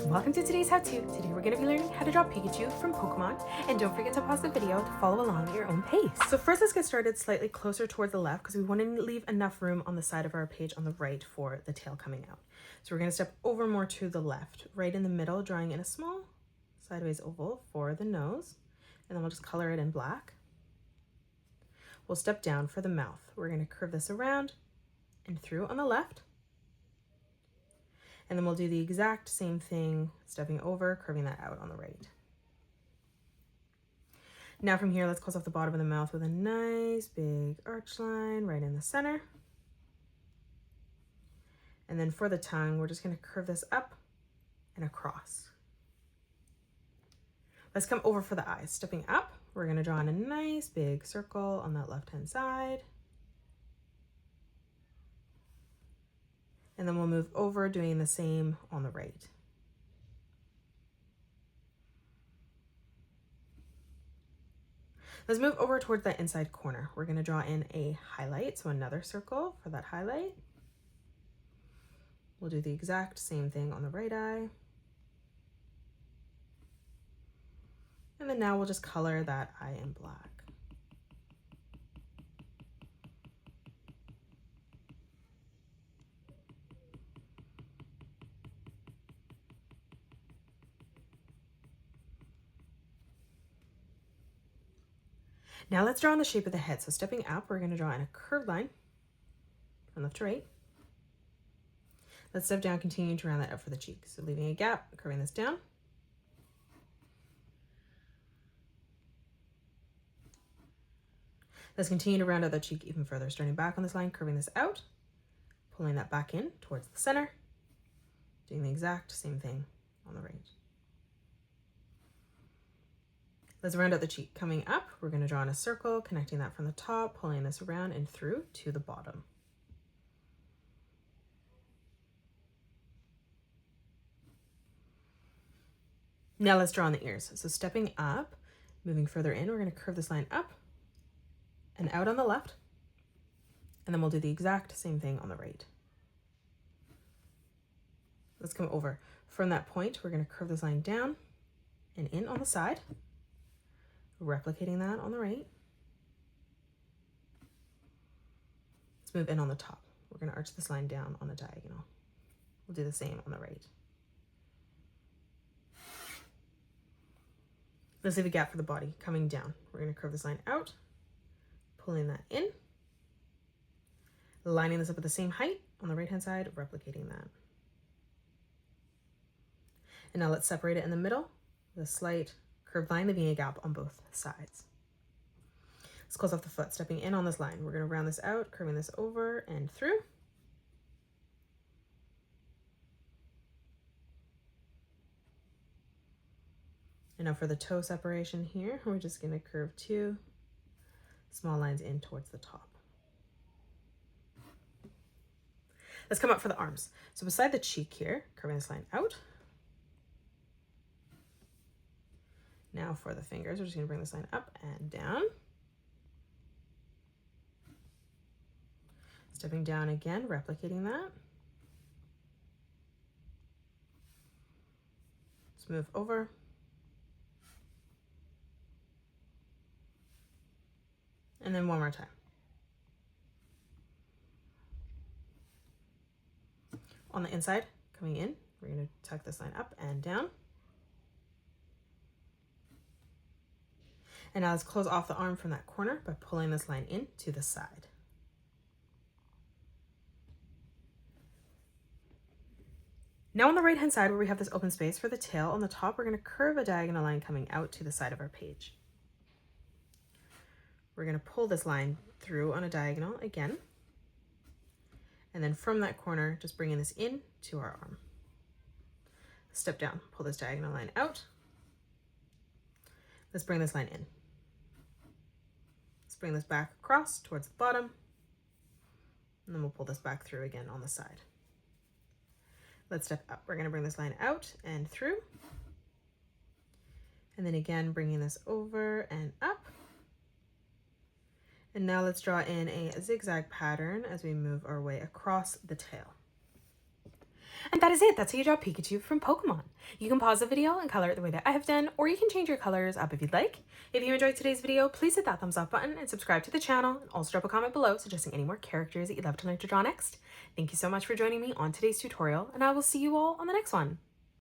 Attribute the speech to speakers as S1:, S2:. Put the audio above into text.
S1: welcome to today's how-to. Today we're going to be learning how to draw Pikachu from Pokemon, and don't forget to pause the video to follow along at your own pace. So first let's get started slightly closer towards the left because we want to leave enough room on the side of our page on the right for the tail coming out. So we're going to step over more to the left, right in the middle, drawing in a small sideways oval for the nose, and then we'll just color it in black. We'll step down for the mouth. We're going to curve this around and through on the left. And then we'll do the exact same thing, stepping over, curving that out on the right. Now from here, let's close off the bottom of the mouth with a nice big arch line right in the center. And then for the tongue, we're just going to curve this up and across. Let's come over for the eyes. Stepping up, we're going to draw in a nice big circle on that left-hand side. And then we'll move over, doing the same on the right. Let's move over towards that inside corner. We're going to draw in a highlight, so another circle for that highlight. We'll do the exact same thing on the right eye. And then now we'll just color that eye in black. Now let's draw in the shape of the head. So stepping up, we're going to draw in a curved line from left to right. Let's step down, continuing to round that out for the cheek. So leaving a gap, curving this down. Let's continue to round out the cheek even further, starting back on this line, curving this out, pulling that back in towards the center, doing the exact same thing on the right. Let's round out the cheek. Coming up, we're going to draw in a circle, connecting that from the top, pulling this around and through to the bottom. Now let's draw on the ears. So stepping up, moving further in, we're going to curve this line up and out on the left, and then we'll do the exact same thing on the right. Let's come over. From that point, we're going to curve this line down and in on the side, replicating that on the right. Let's move in on the top. We're going to arch this line down on a diagonal. We'll do the same on the right. Let's leave a gap for the body. Coming down, we're going to curve this line out, pulling that in, lining this up at the same height on the right hand side, replicating that. And now let's separate it in the middle with a slight curved line, leaving a gap on both sides. Let's close off the foot, stepping in on this line. We're going to round this out, curving this over and through. And now for the toe separation here, we're just going to curve two small lines in towards the top. Let's come up for the arms. So beside the cheek here, curving this line out. Now for the fingers, we're just going to bring this line up and down. Stepping down again, replicating that. Let's move over. And then one more time. On the inside, coming in, we're going to tuck this line up and down. And now let's close off the arm from that corner by pulling this line in to the side. Now on the right hand side where we have this open space for the tail, on the top we're going to curve a diagonal line coming out to the side of our page. We're going to pull this line through on a diagonal again. And then from that corner, just bringing this in to our arm. Step down, pull this diagonal line out. Let's bring this line in. Let's bring this back across towards the bottom. And then we'll pull this back through again on the side. Let's step up. We're going to bring this line out and through. And then again, bringing this over and up. And now let's draw in a zigzag pattern as we move our way across the tail. Now on the right hand side where we have this open space for the tail, on the top we're going to curve a diagonal line coming out to the side of our page. We're going to pull this line through on a diagonal again. And then from that corner, just bringing this in to our arm. Step down, pull this diagonal line out. Let's bring this line in. Let's bring this back across towards the bottom. And then again, bringing this over and up. And that is it. That's how you draw Pikachu from Pokemon. You can pause the video and color it the way that I have done, or you can change your colors up if you'd like. If you enjoyed today's video, please hit that thumbs up button and subscribe to the channel, and also drop a comment below suggesting any more characters that you'd love to learn to draw next. Thank you so much for joining me on today's tutorial, and I will see you all on the next one.